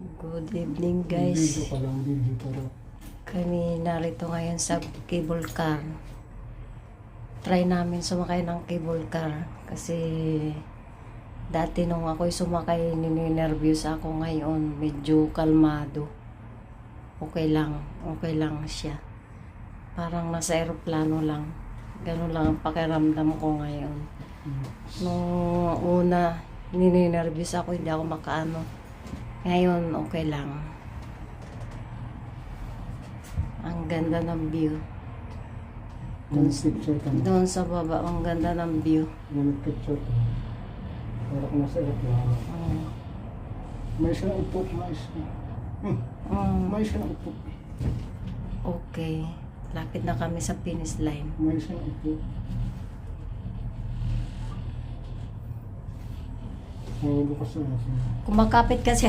Good evening Video guys. pa lang, video pero Kami narito ngayon sa cable car. Try namin sumakay ng cable car kasi dati nung ako'y sumakay ninenervyos ako, ngayon medyo kalmado. Okay lang siya. Parang nasa eroplano lang. Ganun lang ang pakiramdam ko ngayon. Nung una, ninenervyos ako, hindi ako makaano. Ngayon, okay lang. Ang ganda ng view. yung picture ka na. Doon sa baba, ang ganda ng view. Yung picture ka na. Para kung nasa aeroplano. May isang upo, may isang. May isang upo. Okay. Lapit na kami sa finish line. May isang upo. Bukas na. Kumakapit kasi